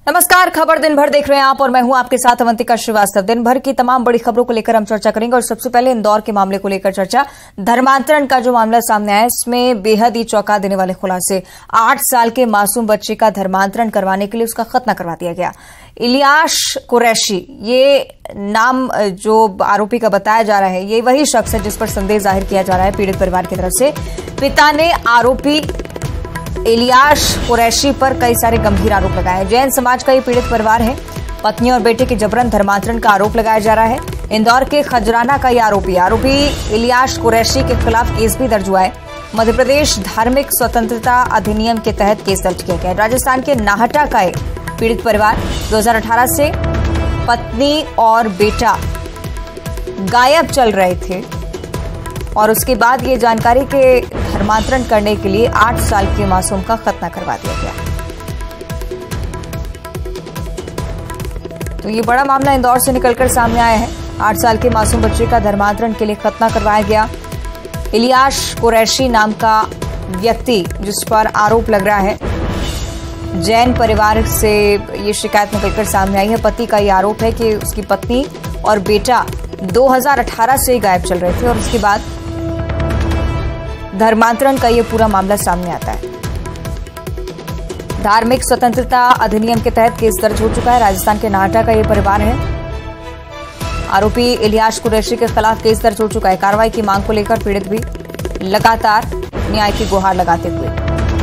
नमस्कार, खबर दिन भर देख रहे हैं आप और मैं हूं आपके साथ अवंतिका श्रीवास्तव। दिन भर की तमाम बड़ी खबरों को लेकर हम चर्चा करेंगे और सबसे पहले इंदौर के मामले को लेकर चर्चा। धर्मांतरण का जो मामला सामने आया, इसमें बेहद ही चौंका देने वाले खुलासे। 8 साल के मासूम बच्चे का धर्मांतरण करवाने के लिए उसका खतना करवा दिया गया। इलियास कुरैशी, ये नाम जो आरोपी का बताया जा रहा है, ये वही शख्स है जिस पर संदेह जाहिर किया जा रहा है पीड़ित परिवार की तरफ से। पिता ने आरोपी इलियास कुरैशी पर कई सारे गंभीर आरोप लगाए। जैन समाज का ये पीड़ित परिवार है। पत्नी और बेटे के जबरन धर्मांतरण का आरोप लगाया जा रहा है। इंदौर के खजराना का ये आरोपी इलियास कुरैशी के खिलाफ केस भी दर्ज हुआ है। मध्य प्रदेश धार्मिक स्वतंत्रता अधिनियम के तहत केस दर्ज किया गया। राजस्थान के नाहटा का एक पीड़ित परिवार 2018 से पत्नी और बेटा गायब चल रहे थे और उसके बाद ये जानकारी के धर्मांतरण करने के लिए 8 साल के मासूम का खतना करवा दिया गया। तो ये बड़ा मामला इंदौर से निकलकर सामने आया है। 8 साल के मासूम बच्चे का धर्मांतरण के लिए खतना करवाया गया। इलियास कुरैशी नाम का व्यक्ति जिस पर आरोप लग रहा है, जैन परिवार से ये शिकायत निकलकर सामने आई है। पति का ये आरोप है कि उसकी पत्नी और बेटा 2018 से गायब चल रहे थे और उसके बाद धर्मांतरण का ये पूरा मामला सामने आता है। धार्मिक स्वतंत्रता अधिनियम के तहत केस दर्ज हो चुका है। राजस्थान के नाहटा का ये परिवार है। आरोपी इलियास कुरैशी के खिलाफ केस दर्ज हो चुका है। कार्रवाई की मांग को लेकर पीड़ित भी लगातार न्याय की गुहार लगाते हुए।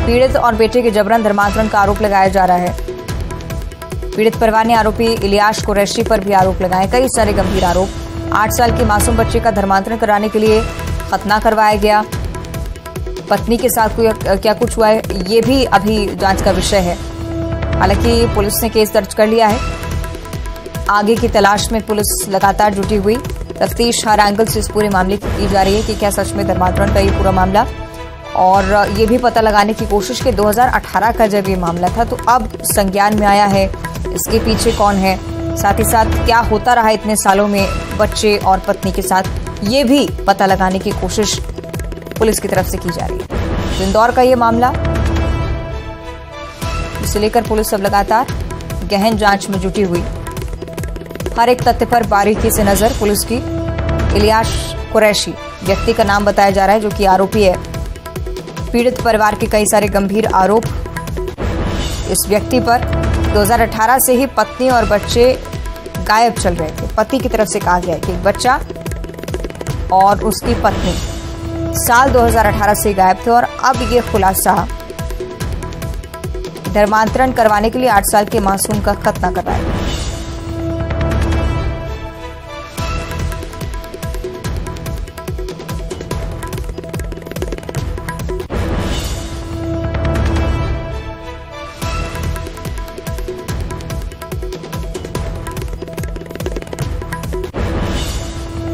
पीड़ित और बेटे के जबरन धर्मांतरण का आरोप लगाया जा रहा है। पीड़ित परिवार ने आरोपी इलियास कुरैशी पर भी आरोप लगाए, कई सारे गंभीर आरोप। 8 साल के मासूम बच्चे का धर्मांतरण कराने के लिए खतना करवाया गया। पत्नी के साथ क्या कुछ हुआ है, ये भी अभी जांच का विषय है। हालांकि पुलिस ने केस दर्ज कर लिया है। आगे की तलाश में पुलिस लगातार जुटी हुई। तफ्तीश हर एंगल से इस पूरे मामले की जा रही है कि क्या सच में धर्मांतरण का ये पूरा मामला, और ये भी पता लगाने की कोशिश कि 2018 का जब ये मामला था तो अब संज्ञान में आया है, इसके पीछे कौन है, साथ ही साथ क्या होता रहा इतने सालों में बच्चे और पत्नी के साथ, ये भी पता लगाने की कोशिश पुलिस की तरफ से की जा रही है। तो इंदौर का ये मामला, इसे लेकर पुलिस अब लगातार गहन जांच में जुटी हुई। हर एक तथ्य पर बारीकी से नजर पुलिस की। इलियास कुरैशी व्यक्ति का नाम बताया जा रहा है जो कि आरोपी है। पीड़ित परिवार के कई सारे गंभीर आरोप इस व्यक्ति पर। 2018 से ही पत्नी और बच्चे गायब चल रहे थे। पति की तरफ से कहा गया है कि बच्चा और उसकी पत्नी साल 2018 से गायब थे और अब ये खुलासा धर्मांतरण करवाने के लिए 8 साल के मासूम का खतना करवाया गया।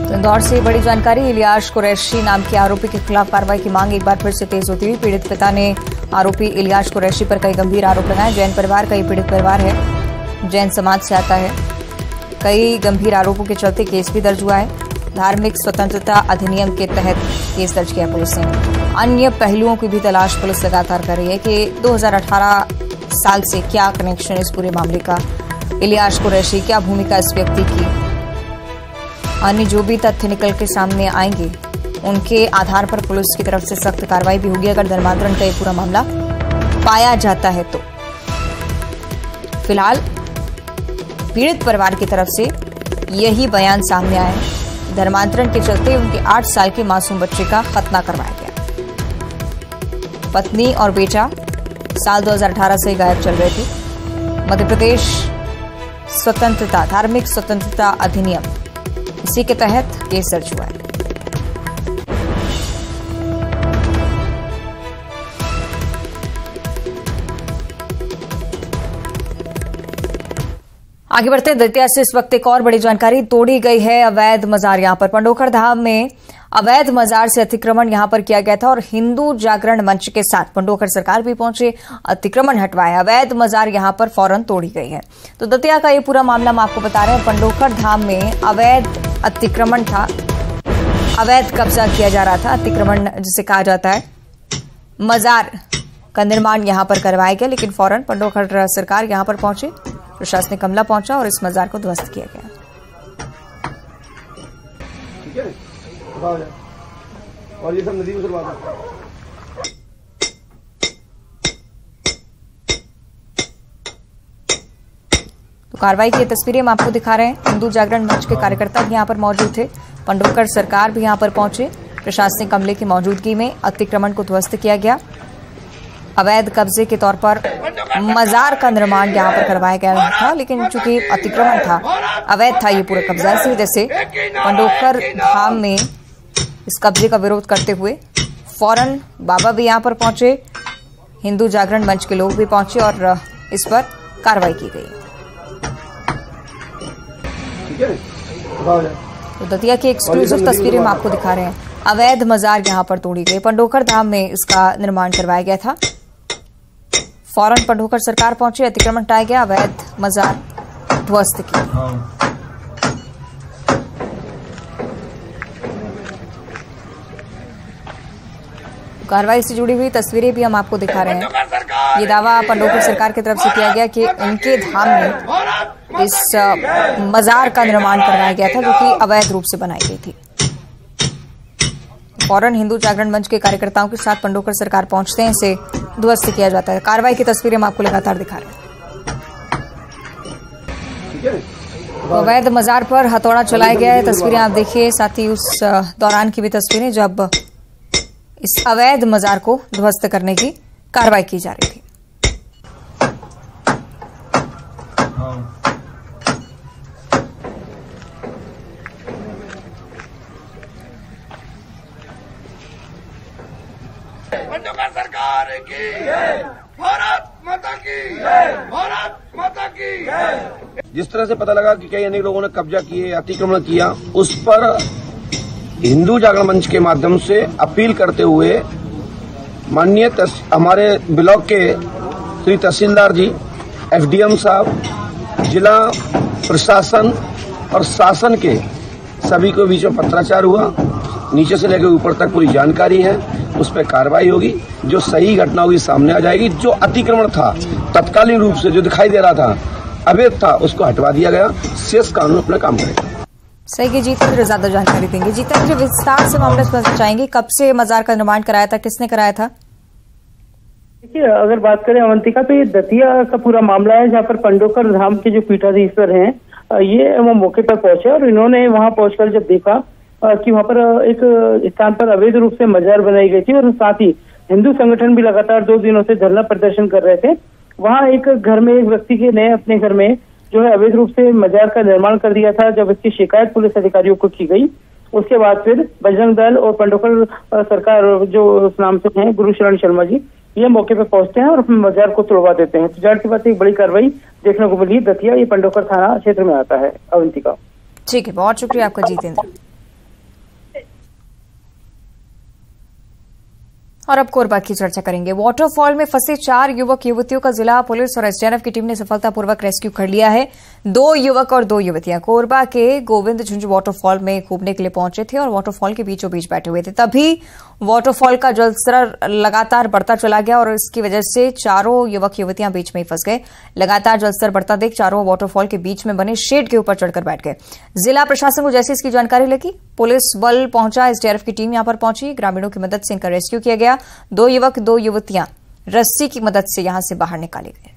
इंदौर से बड़ी जानकारी। इलियास कुरैशी नाम के आरोपी के खिलाफ कार्रवाई की मांग एक बार फिर से तेज होती हुई। पीड़ित पिता ने आरोपी इलियास कुरैशी पर कई गंभीर आरोप लगाए। जैन परिवार का ये पीड़ित परिवार है, जैन समाज से आता है। कई गंभीर आरोपों के चलते केस भी दर्ज हुआ है। धार्मिक स्वतंत्रता अधिनियम के तहत केस दर्ज किया पुलिस ने। अन्य पहलुओं की भी तलाश पुलिस लगातार कर रही है कि 2018 साल से क्या कनेक्शन इस पूरे मामले का, इलियास कुरैशी, क्या भूमिका इस व्यक्ति की। अन्य जो भी तथ्य निकल के सामने आएंगे उनके आधार पर पुलिस की तरफ से सख्त कार्रवाई भी होगी अगर धर्मांतरण का ये पूरा मामला पाया जाता है तो। फिलहाल पीड़ित परिवार की तरफ से यही बयान सामने आया है। धर्मांतरण के चलते उनके 8 साल के मासूम बच्चे का खतना करवाया गया। पत्नी और बेटा साल 2018 से गायब चल रहे थे। मध्य प्रदेश धार्मिक स्वतंत्रता अधिनियम, इसी के तहत केस दर्ज हुआ है। आगे बढ़ते हैं दतिया से इस वक्त एक और बड़ी जानकारी। तोड़ी गई है अवैध मजार। यहां पर पंडोखर धाम में अवैध मजार से अतिक्रमण यहां पर किया गया था और हिंदू जागरण मंच के साथ पंडोखर सरकार भी पहुंचे, अतिक्रमण हटवाया। अवैध मजार यहां पर फौरन तोड़ी गई है। तो दतिया का ये पूरा मामला हम आपको बता रहे हैं। पंडोखर धाम में अवैध अतिक्रमण था, अवैध कब्जा किया जा रहा था। अतिक्रमण जिसे कहा जाता है, मजार का निर्माण यहां पर करवाया गया, लेकिन फौरन पंडोखर सरकार यहां पर पहुंचे प्रशासनिक अमला पहुंचा और इस मजार को ध्वस्त किया गया। ठीक है, और ये सब नदी में तो कार्रवाई की तस्वीरें हम आपको दिखा रहे हैं। हिंदू जागरण मंच के कार्यकर्ता भी यहां पर मौजूद थे। पंडोकर सरकार भी यहां पर पहुंचे। प्रशासनिक अमले की मौजूदगी में अतिक्रमण को ध्वस्त किया गया। अवैध कब्जे के तौर पर मजार का निर्माण यहां पर करवाया गया था, लेकिन चूंकि अतिक्रमण था, अवैध था ये पूरा कब्जा, इसी वजह से पंडोकर धाम में इस कब्जे का विरोध करते हुए फौरन बाबा भी यहां पर पहुंचे, हिंदू जागरण मंच के लोग भी पहुंचे और इस पर कार्रवाई की गई। तो दतिया की एक्सक्लूसिव तस्वीरें हम आपको दिखा रहे हैं। अवैध मजार यहां पर तोड़ी गई। पंडोकर धाम में इसका निर्माण करवाया गया था। फौरन पंडोकर सरकार पहुंची, अतिक्रमण हटाया गया, अवैध मजार ध्वस्त की। कार्रवाई से जुड़ी हुई तस्वीरें भी हम आपको दिखा रहे हैं। ये दावा पंडोकर सरकार की तरफ से किया गया कि उनके धाम में इस मजार का निर्माण करवाया गया था, जो कि अवैध रूप से बनाई गई थी। फौरन हिंदू जागरण मंच के कार्यकर्ताओं के साथ पंडोकर सरकार पहुंचते हैं, इसे ध्वस्त किया जाता है। कार्रवाई की तस्वीरें हम आपको लगातार दिखा रहे हैं। अवैध मजार पर हथौड़ा चलाया गया है, तस्वीरें आप देखिए। साथ ही उस दौरान की भी तस्वीरें जब इस अवैध मजार को ध्वस्त करने की कार्रवाई की जा रही थी। पंडोकर सरकार की भारत माता की, भारत माता की। जिस तरह से पता लगा कि कई अनेक लोगों ने कब्जा किए, अतिक्रमण किया, उस पर हिंदू जागरण मंच के माध्यम से अपील करते हुए माननीय हमारे ब्लॉक के श्री तहसीलदार जी, एफडीएम साहब, जिला प्रशासन और शासन के सभी को बीच में पत्राचार हुआ। नीचे से लेकर ऊपर तक पूरी जानकारी है, उस पर कार्रवाई होगी। जो सही घटना होगी सामने आ जाएगी। जो अतिक्रमण था तत्कालीन रूप से जो दिखाई दे रहा था अवैध था, उसको हटवा दिया गया। शेष कानून अपना काम करेगा। सही कि जितेंद्र ज्यादा जानकारी देंगे। जितेंद्र, विस्तार से मामले समझना चाहेंगे, कब से मजार का निर्माण कराया था, किसने कराया था? देखिए, अगर बात करें अवंतिका, तो ये दतिया का पूरा मामला है, जहाँ पर पंडोकर धाम के जो पीठाधीश्वर हैं, ये वो मौके पर पहुंचे और इन्होंने वहां पहुंचकर जब देखा कि वहां पर एक स्थान पर अवैध रूप से मजार बनाई गई थी और साथ ही हिंदू संगठन भी लगातार 2 दिनों से धरना प्रदर्शन कर रहे थे। वहां एक घर में एक व्यक्ति के ने अपने घर में जो है अवैध रूप से मजार का निर्माण कर दिया था। जब इसकी शिकायत पुलिस अधिकारियों को की गई, उसके बाद फिर बजरंग दल और पंडोकर सरकार जो उस नाम से हैं, गुरु शरण शर्मा जी, ये मौके पे पहुंचते हैं और मजार को तोड़वा देते हैं। तो जाहिर सी बात एक बड़ी कार्रवाई देखने को मिली। दतिया ये पंडोकर थाना क्षेत्र में आता है। अवंतिका, ठीक है, बहुत शुक्रिया आपका जितेंद्र। और अब कोरबा की चर्चा करेंगे। वाटरफॉल में फंसे 4 युवक युवतियों का जिला पुलिस और एसटीएफ की टीम ने सफलतापूर्वक रेस्क्यू कर लिया है। 2 युवक और 2 युवतियां कोरबा के गोविंद झुंझ वाटरफॉल में कूदने के लिए पहुंचे थे और वाटरफॉल के बीचों बीच बैठे हुए थे। तभी वाटरफॉल का जलस्तर लगातार बढ़ता चला गया और इसकी वजह से चारों युवक युवतियां बीच में ही फंस गए। लगातार जलस्तर बढ़ता देख चारों वाटरफॉल के बीच में बने शेड के ऊपर चढ़कर बैठ गए। जिला प्रशासन को जैसे इसकी जानकारी लगी, पुलिस बल पहुंचा, एसडीआरएफ की टीम यहां पर पहुंची, ग्रामीणों की मदद से इनका रेस्क्यू किया गया। 2 युवक 2 युवतियां रस्सी की मदद से यहां से बाहर निकाले गए।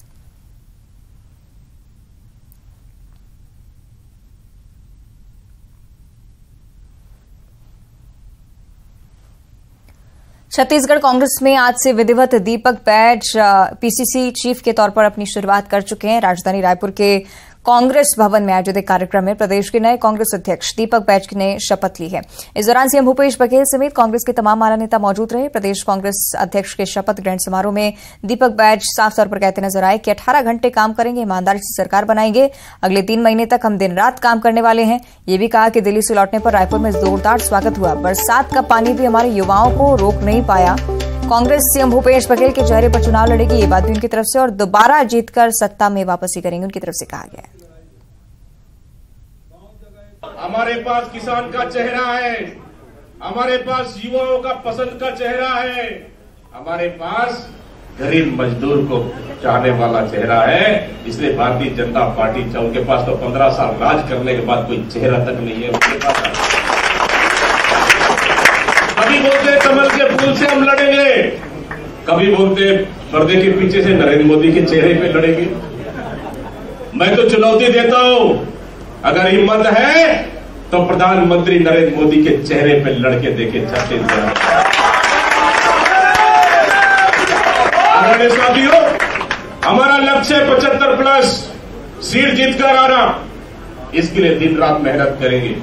छत्तीसगढ़ कांग्रेस में आज से विधिवत दीपक बैज पीसीसी चीफ के तौर पर अपनी शुरुआत कर चुके हैं। राजधानी रायपुर के कांग्रेस भवन में आयोजित एक कार्यक्रम में प्रदेश के नए कांग्रेस अध्यक्ष दीपक बैज ने शपथ ली है। इस दौरान सीएम भूपेश बघेल समेत कांग्रेस के तमाम आला नेता मौजूद रहे। प्रदेश कांग्रेस अध्यक्ष के शपथ ग्रहण समारोह में दीपक बैज साफ तौर पर कहते नजर आए कि 18 घंटे काम करेंगे, ईमानदारी से सरकार बनाएंगे, अगले 3 महीने तक हम दिन रात काम करने वाले हैं। ये भी कहा कि दिल्ली से लौटने पर रायपुर में जोरदार स्वागत हुआ। बरसात का पानी भी हमारे युवाओं को रोक नहीं पाया। कांग्रेस सीएम भूपेश बघेल के चेहरे पर चुनाव लड़ेगी, ये बात भी उनकी तरफ से, और दोबारा जीतकर सत्ता में वापसी करेंगे, उनकी तरफ से कहा गया है। हमारे पास किसान का चेहरा है, हमारे पास युवाओं का पसंद का चेहरा है, हमारे पास गरीब मजदूर को चाहने वाला चेहरा है, इसलिए भारतीय जनता पार्टी उनके पास तो 15 साल राज करने के बाद कोई चेहरा तक नहीं है उनके पास। कभी बोलते कमल के फूल से हम लड़ेंगे, कभी बोलते पर्दे के पीछे से नरेंद्र मोदी के चेहरे पे लड़ेंगे। मैं तो चुनौती देता हूं, अगर हिम्मत है तो प्रधानमंत्री नरेंद्र मोदी के चेहरे पे लड़के देखे छत्तीसगढ़। आदरणीय साथियों, हमारा लक्ष्य है 75+ सीट जीतकर आना, इसके लिए दिन रात मेहनत करेंगे।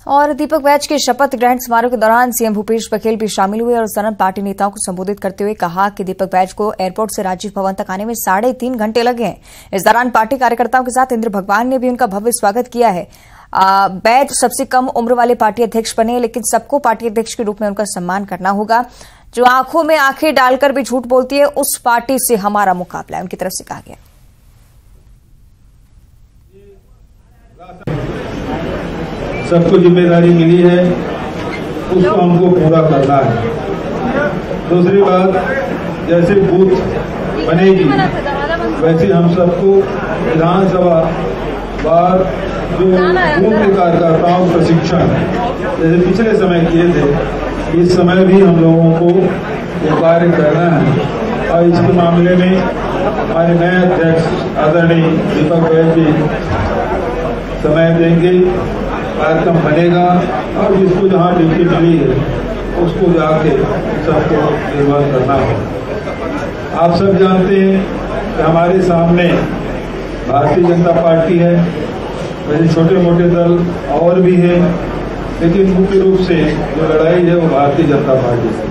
और दीपक बैज के शपथ ग्रहण समारोह के दौरान सीएम भूपेश बघेल भी शामिल हुए और सनम पार्टी नेताओं को संबोधित करते हुए कहा कि दीपक बैज को एयरपोर्ट से राजीव भवन तक आने में 3.5 घंटे लगे हैं। इस दौरान पार्टी कार्यकर्ताओं के साथ इंद्र भगवान ने भी उनका भव्य स्वागत किया है। बैज सबसे कम उम्र वाले पार्टी अध्यक्ष बने, लेकिन सबको पार्टी अध्यक्ष के रूप में उनका सम्मान करना होगा। जो आंखों में आंखें डालकर भी झूठ बोलती है, उस पार्टी से हमारा मुकाबला है, उनकी तरफ से कहा गया। सबको जिम्मेदारी मिली है, उसको हमको पूरा करना है। दूसरी बात, जैसे बूथ बनेगी वैसे हम सबको विधानसभा बार जो बूथ के कार्यकर्ताओं प्रशिक्षण जैसे पिछले समय किए थे, इस समय भी हम लोगों को ये कार्य करना है। और इसके मामले में हमारे नए अध्यक्ष आदरणीय दीपक बैज जी समय देंगे, कार्यक्रम बनेगा और जिसको जहाँ ड्यूटी मिली है उसको जाके सबको निर्वहन करना होगा। आप सब जानते हैं कि हमारे सामने भारतीय जनता पार्टी है, वैसे छोटे मोटे दल और भी हैं, लेकिन मुख्य रूप से जो लड़ाई है वो भारतीय जनता पार्टी से।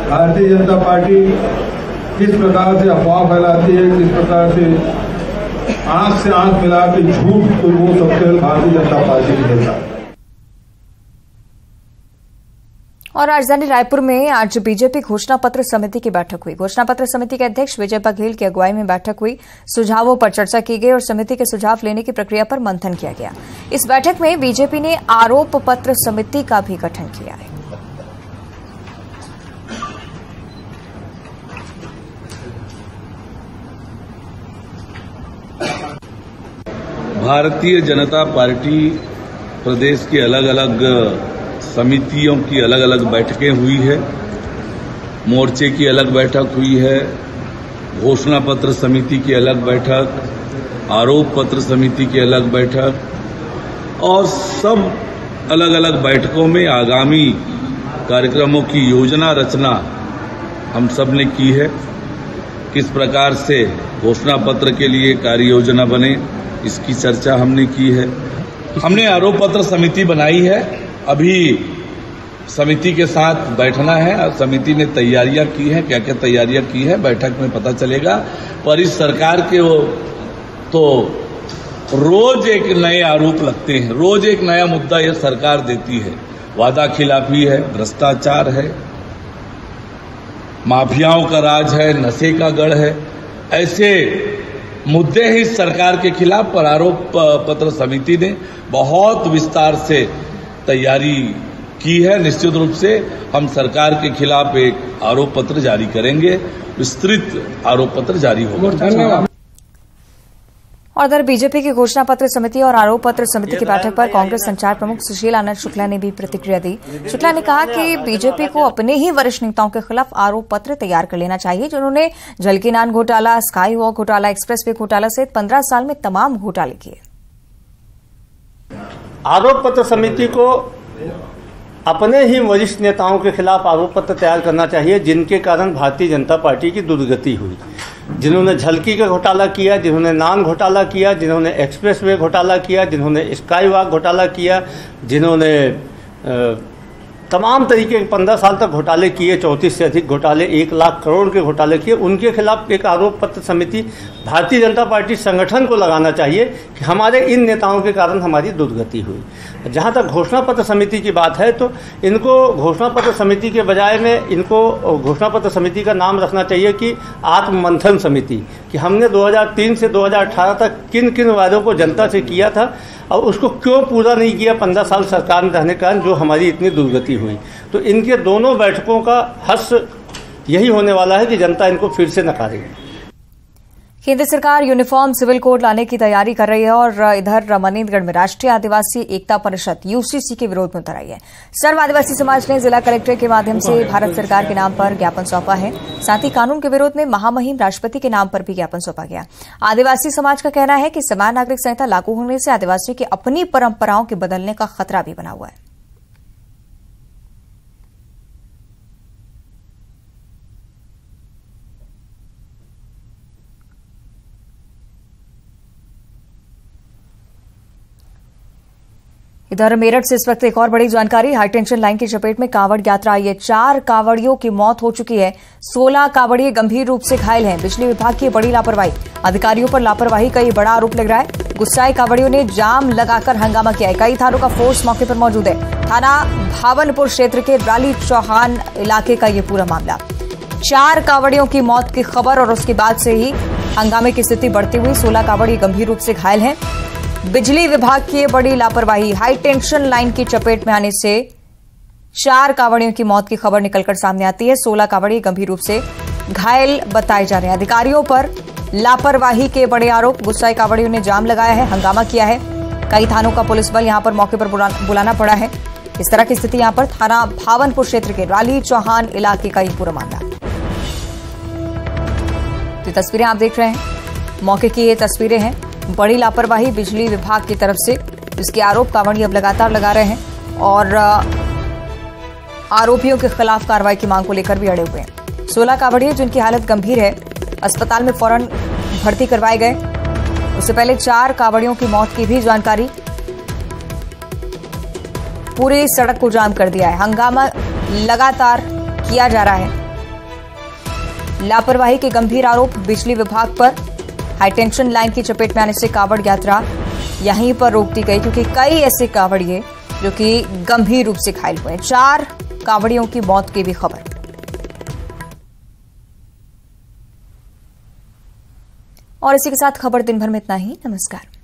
भारतीय जनता पार्टी किस प्रकार से अफवाह फैलाती है, किस प्रकार से आंख से आंख मिला के झूठ को वो सबसे भारतीय जनता पार्टी की नेता। और राजधानी रायपुर में आज बीजेपी घोषणा पत्र समिति की बैठक हुई। घोषणा पत्र समिति के अध्यक्ष विजय बघेल की अगुवाई में बैठक हुई। सुझावों पर चर्चा की गई और समिति के सुझाव लेने की प्रक्रिया पर मंथन किया गया। इस बैठक में बीजेपी ने आरोप पत्र समिति का भी गठन किया है। भारतीय जनता पार्टी प्रदेश की अलग अलग समितियों की अलग अलग बैठकें हुई है। मोर्चे की अलग बैठक हुई है, घोषणा पत्र समिति की अलग बैठक, आरोप पत्र समिति की अलग बैठक और सब अलग अलग बैठकों में आगामी कार्यक्रमों की योजना रचना हम सब ने की है। किस प्रकार से घोषणा पत्र के लिए कार्य योजना बने, इसकी चर्चा हमने की है। हमने आरोप पत्र समिति बनाई है, अभी समिति के साथ बैठना है और समिति ने तैयारियां की हैं। क्या क्या तैयारियां की है बैठक में पता चलेगा। पर इस सरकार के तो रोज एक नए आरोप लगते हैं, रोज एक नया मुद्दा यह सरकार देती है। वादा खिलाफी है, भ्रष्टाचार है, माफियाओं का राज है, नशे का गढ़ है, ऐसे मुद्दे हैं इस सरकार के खिलाफ। पर आरोप पत्र समिति ने बहुत विस्तार से तैयारी की है। निश्चित रूप से हम सरकार के खिलाफ एक आरोप पत्र जारी करेंगे, विस्तृत आरोप पत्र जारी होगा। और इधर बीजेपी की घोषणा पत्र समिति और आरोप पत्र समिति की बैठक पर कांग्रेस संचार प्रमुख सुशील आनंद शुक्ला ने भी प्रतिक्रिया दी। शुक्ला ने कहा कि बीजेपी को अपने ही वरिष्ठ नेताओं के खिलाफ आरोप पत्र तैयार कर लेना चाहिए, जिन्होंने जलकीनान घोटाला, स्काई वॉक घोटाला, एक्सप्रेसवे घोटाला सहित 15 साल में तमाम घोटाले किए। आरोप पत्र समिति को अपने ही वरिष्ठ नेताओं के खिलाफ आरोप पत्र तैयार करना चाहिए, जिनके कारण भारतीय जनता पार्टी की दुर्गति हुई। जिन्होंने झलकी का घोटाला किया, जिन्होंने नान घोटाला किया, जिन्होंने एक्सप्रेसवे घोटाला किया, जिन्होंने स्काई वॉक घोटाला किया, जिन्होंने तमाम तरीके के 15 साल तक घोटाले किए, 34 से अधिक घोटाले, 1 लाख करोड़ के घोटाले किए, उनके खिलाफ एक आरोप पत्र समिति भारतीय जनता पार्टी संगठन को लगाना चाहिए कि हमारे इन नेताओं के कारण हमारी दुर्गति हुई। जहां तक घोषणा पत्र समिति की बात है तो इनको घोषणा पत्र समिति के बजाय में इनको घोषणा पत्र समिति का नाम रखना चाहिए कि आत्ममंथन समिति, कि हमने 2003 से 2018 तक किन किन वादों को जनता से किया था और उसको क्यों पूरा नहीं किया 15 साल सरकार में रहने के कारण, जो हमारी इतनी दुर्गति हुई। तो इनके दोनों बैठकों का हश्र यही होने वाला है कि जनता इनको फिर से नकारेगी। केंद्र सरकार यूनिफॉर्म सिविल कोड लाने की तैयारी कर रही है और इधर मनेन्द्रगढ़ में राष्ट्रीय आदिवासी एकता परिषद यूसीसी के विरोध में उतर आई है। सर्व आदिवासी समाज ने जिला कलेक्टर के माध्यम से भारत सरकार के नाम पर ज्ञापन सौंपा है। साथ ही कानून के विरोध में महामहिम राष्ट्रपति के नाम पर भी ज्ञापन सौंपा गया। आदिवासी समाज का कहना है कि समान नागरिक संहिता लागू होने से आदिवासियों की अपनी परंपराओं के बदलने का खतरा भी बना हुआ है। इधर मेरठ से इस वक्त एक और बड़ी जानकारी। हाईटेंशन लाइन की चपेट में कांवड़ यात्रा आई है। 4 कांवड़ियों की मौत हो चुकी है। 16 कांवड़िये गंभीर रूप से घायल हैं। बिजली विभाग की बड़ी लापरवाही, अधिकारियों पर लापरवाही का ये बड़ा आरोप लग रहा है। गुस्साए कांवड़ियों ने जाम लगाकर हंगामा किया है। कई थानों का फोर्स मौके पर मौजूद है। थाना भावनपुर क्षेत्र के राली चौहान इलाके का ये पूरा मामला। 4 कांवड़ियों की मौत की खबर और उसके बाद से ही हंगामे की स्थिति बढ़ती हुई 16 कांवड़िये गंभीर रूप से घायल हैं। बिजली विभाग की बड़ी लापरवाही, हाई टेंशन लाइन की चपेट में आने से 4 कांवड़ियों की मौत की खबर निकलकर सामने आती है। 16 कांवड़िये गंभीर रूप से घायल बताए जा रहे हैं। अधिकारियों पर लापरवाही के बड़े आरोप। गुस्साए कांवड़ियों ने जाम लगाया है, हंगामा किया है। कई थानों का पुलिस बल यहां पर मौके पर बुलाना पड़ा है। इस तरह की स्थिति यहां पर थाना भावनपुर क्षेत्र के राली चौहान इलाके का ये पूरा मामला। तो तस्वीरें आप देख रहे हैं, मौके की ये तस्वीरें हैं। बड़ी लापरवाही बिजली विभाग की तरफ से, इसके आरोप कांवड़िये अब लगातार लगा रहे हैं और आरोपियों के खिलाफ कार्रवाई की मांग को लेकर भी अड़े हुए हैं। 16 कांवड़िये जिनकी हालत गंभीर है, अस्पताल में फौरन भर्ती करवाए गए। उससे पहले 4 कांवड़ियों की मौत की भी जानकारी। पूरी सड़क को जाम कर दिया है। हंगामा लगातार किया जा रहा है। लापरवाही के गंभीर आरोप बिजली विभाग पर। हाईटेंशन लाइन की चपेट में आने से कांवड़ यात्रा यहीं पर रोक दी गई क्योंकि कई ऐसे कांवड़िये जो कि गंभीर रूप से घायल हुए। 4 कांवड़ियों की मौत की भी खबर। और इसी के साथ खबर दिन भर में इतना ही। नमस्कार।